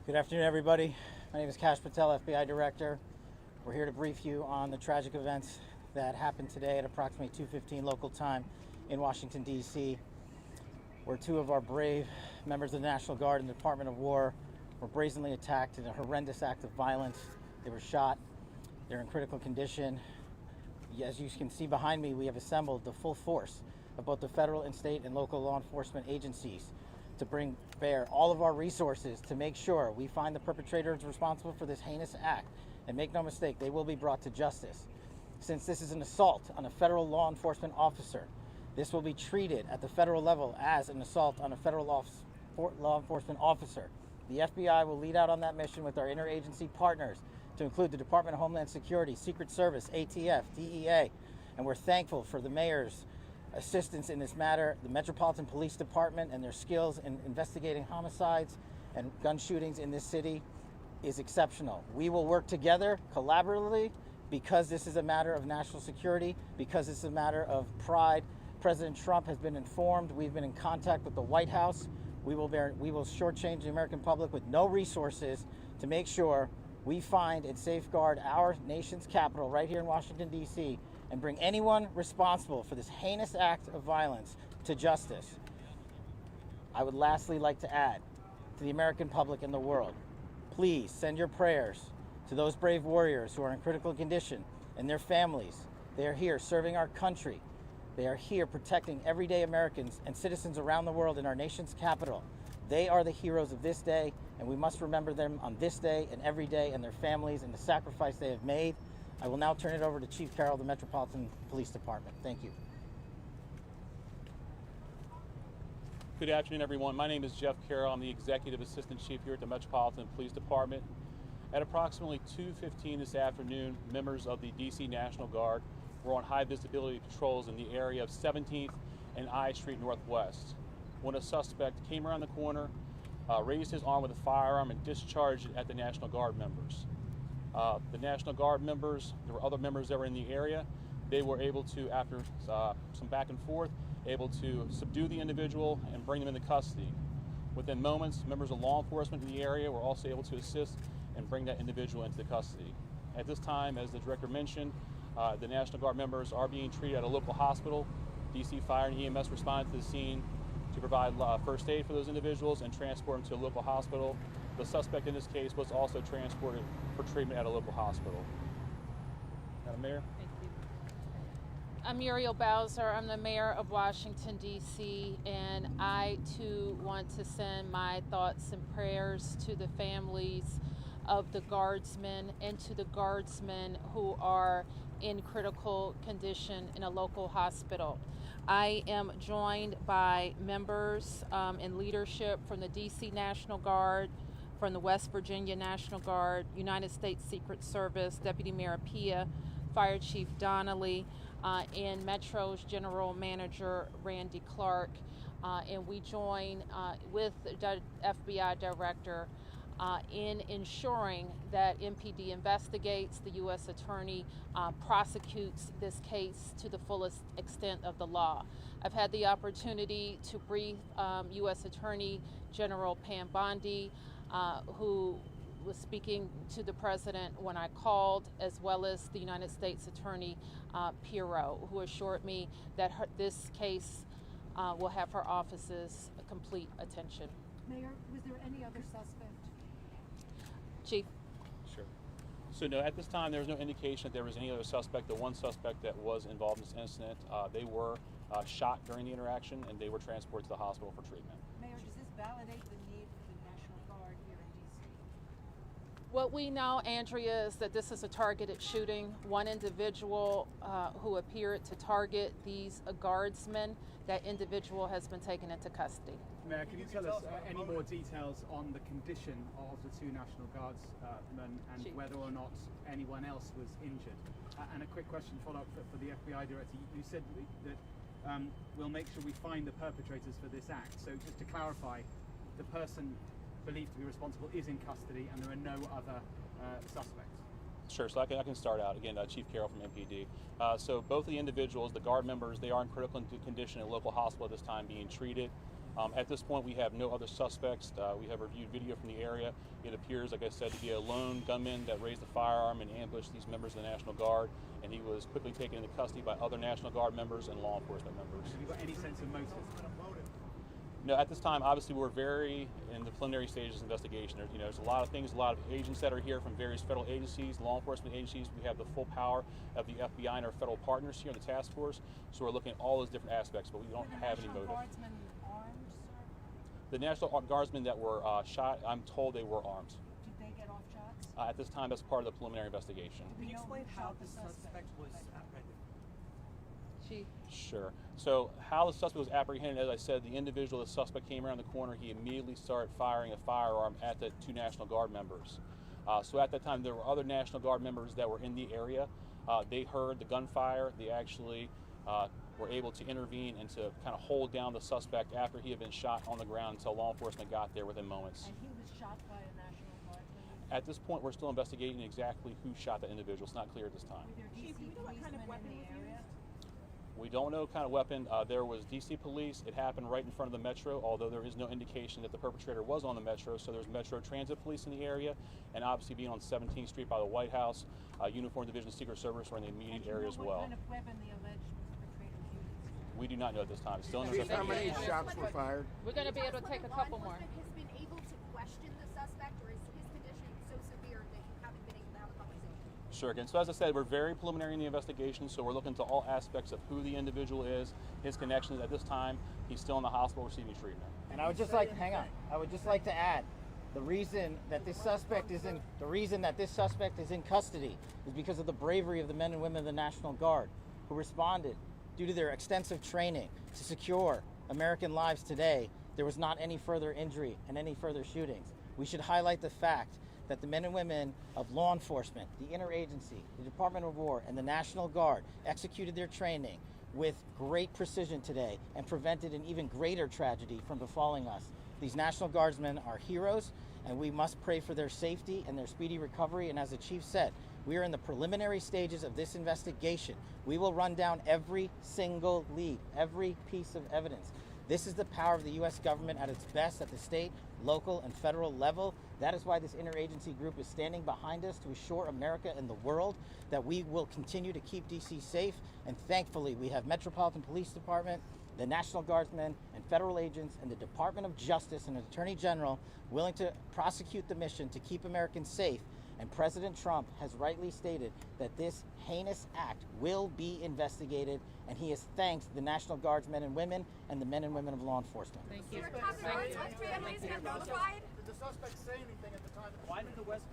Good afternoon, everybody. My name is Kash Patel, FBI Director. We're here to brief you on the tragic events that happened today at approximately 2:15 local time in Washington, D.C., where two of our brave members of the National Guard and the Department of War were brazenly attacked in a horrendous act of violence. They were shot. They're in critical condition. As you can see behind me, we have assembled the full force of both the federal and state and local law enforcement agencies to bring bear all of our resources to make sure we find the perpetrators responsible for this heinous act. And make no mistake, they will be brought to justice. Since this is an assault on a federal law enforcement officer, this will be treated at the federal level as an assault on a federal law enforcement officer. The FBI will lead out on that mission with our interagency partners, to include the Department of Homeland Security, Secret Service, ATF, DEA, and we're thankful for the mayor's assistance in this matter, the Metropolitan Police Department and their skills in investigating homicides and gun shootings in this city is exceptional. We will work together collaboratively because this is a matter of national security, because this is a matter of pride. President Trump has been informed. We've been in contact with the White House. We will shortchange the American public with no resources to make sure we find and safeguard our nation's capital right here in Washington, D.C., and bring anyone responsible for this heinous act of violence to justice. I would lastly like to add to the American public and the world, please send your prayers to those brave warriors who are in critical condition and their families. They are here serving our country. They are here protecting everyday Americans and citizens around the world in our nation's capital. They are the heroes of this day, and we must remember them on this day and every day, and their families and the sacrifice they have made. I will now turn it over to Chief Carroll of the Metropolitan Police Department. Thank you. Good afternoon, everyone. My name is Jeff Carroll. I'm the Executive Assistant Chief here at the Metropolitan Police Department. At approximately 2:15 this afternoon, members of the D.C. National Guard were on high visibility patrols in the area of 17th and I Street Northwest when a suspect came around the corner, raised his arm with a firearm, and discharged it at the National Guard members. The National Guard members, there were other members that were in the area. They were able to, after some back and forth, able to subdue the individual and bring them into custody. Within moments, members of law enforcement in the area were also able to assist and bring that individual into custody. At this time, as the director mentioned, the National Guard members are being treated at a local hospital. DC Fire and EMS responded to the scene to provide first aid for those individuals and transport them to a local hospital. The suspect in this case was also transported for treatment at a local hospital. Madam Mayor? Thank you. I'm Muriel Bowser. I'm the mayor of Washington, D.C., and I too want to send my thoughts and prayers to the families of the guardsmen and to the guardsmen who are in critical condition in a local hospital. I am joined by members and leadership from the D.C. National Guard, from the West Virginia National Guard, United States Secret Service, Deputy Mayor Payette, Fire Chief Donnelly, and Metro's General Manager Randy Clark. And we join with the FBI Director in ensuring that MPD investigates, the U.S. Attorney prosecutes this case to the fullest extent of the law. I've had the opportunity to brief U.S. Attorney General Pam Bondi, who was speaking to the President when I called, as well as the United States Attorney Pirro, who assured me that this case will have her office's complete attention. Mayor, was there any other suspect? Chief. Sure. So no, at this time there was no indication that there was any other suspect. The one suspect that was involved in this incident, they were shot during the interaction and they were transported to the hospital for treatment. Mayor, does this validate the need for the National Guard here in D.C.? What we know, Andrea, is that this is a targeted shooting. One individual who appeared to target these guardsmen, that individual has been taken into custody. Mayor, can you tell us any more details on the condition of the two National Guardsmen and Chief. whether or not anyone else was injured? And a quick question follow-up for the FBI Director. You said that we'll make sure we find the perpetrators for this act. So just to clarify, the person believed to be responsible is in custody and there are no other suspects? Sure, so I can start out. Again, Chief Carroll from MPD. So both of the individuals, the guard members, they are in critical condition at a local hospital at this time being treated. At this point, we have no other suspects. We have reviewed video from the area. It appears, like I said, to be a lone gunman that raised a firearm and ambushed these members of the National Guard, and he was quickly taken into custody by other National Guard members and law enforcement members. Have you got any sense of motive? No, at this time, obviously, we're very in the preliminary stages of investigation. There's a lot of things, a lot of agents that are here from various federal agencies, law enforcement agencies. We have the full power of the FBI and our federal partners here in the task force. So we're looking at all those different aspects, but we don't have any motive. Guardsmen armed, sir? The National Guardsmen that were shot, I'm told they were armed. Did they get off shots? At this time, that's part of the preliminary investigation. Do we Can you know explain who how shot the suspect was apprehended? Sure. So how the suspect was apprehended, as I said, the individual, the suspect came around the corner. He immediately started firing a firearm at the two National Guard members. So at that time, there were other National Guard members that were in the area. They heard the gunfire. They actually were able to intervene and to kind of hold down the suspect after he had been shot on the ground until law enforcement got there within moments. And he was shot by a National Guardsman? At this point, we're still investigating exactly who shot that individual. It's not clear at this time. Were there Chief, DC do you know what kind of policemen weapon in the was area? We don't know what kind of weapon. There was DC police. It happened right in front of the Metro, although there is no indication that the perpetrator was on the Metro. So there's Metro Transit Police in the area, and obviously being on 17th Street by the White House, Uniform Division of Secret Service were in the immediate area as well. What kind of weapon the alleged perpetrator used? We do not know at this time. It's still in Chief, how investigation. many shots were fired? We're going to be able to take a couple more. Has been able to question the suspect, or is his condition so severe that you haven't been able to have a conversation? Sure. Again, so as I said, we're very preliminary in the investigation, so we're looking to all aspects of who the individual is, his connections. At this time, he's still in the hospital receiving treatment. And I would just like, hang on, I would just like to add, the reason that this suspect is in custody is because of the bravery of the men and women of the National Guard who responded due to their extensive training to secure American lives today. There was not any further injury and any further shootings. We should highlight the fact that the men and women of law enforcement, the interagency, the Department of War, and the National Guard executed their training with great precision today and prevented an even greater tragedy from befalling us. These National Guardsmen are heroes, and we must pray for their safety and their speedy recovery. And as the chief said, we are in the preliminary stages of this investigation. We will run down every single lead, every piece of evidence. This is the power of the U.S. government at its best at the state, local, and federal level. That is why this interagency group is standing behind us to assure America and the world that we will continue to keep D.C. safe. And thankfully, we have Metropolitan Police Department, the National Guardsmen, and federal agents, and the Department of Justice and Attorney General willing to prosecute the mission to keep Americans safe. And President Trump has rightly stated that this heinous act will be investigated, and he has thanked the National Guardsmen and women and the men and women of law enforcement. Thank you. Have families been notified? Did the suspect say anything at the time? Why did the West Virginia